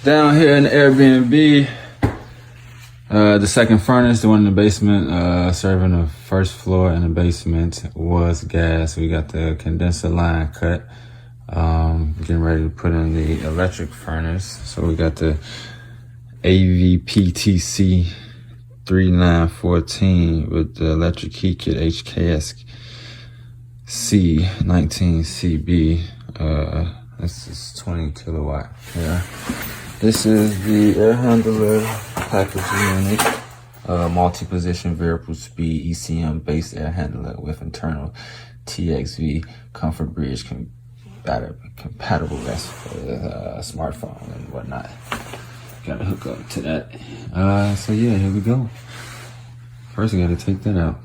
Down here in the Airbnb, the second furnace, the one in the basement, serving the first floor and the basement was gas. We got the condenser line cut. Getting ready to put in the electric furnace. So we got the AVPTC 3914 with the electric heat kit HKS C19CB. This is 20 kilowatt. Yeah. This is the air handler package unit. Multi-position variable speed ECM base air handler with internal TXV comfort bridge compatible rest for the smartphone and whatnot. Gotta hook up to that. So yeah, here we go. First I gotta take that out.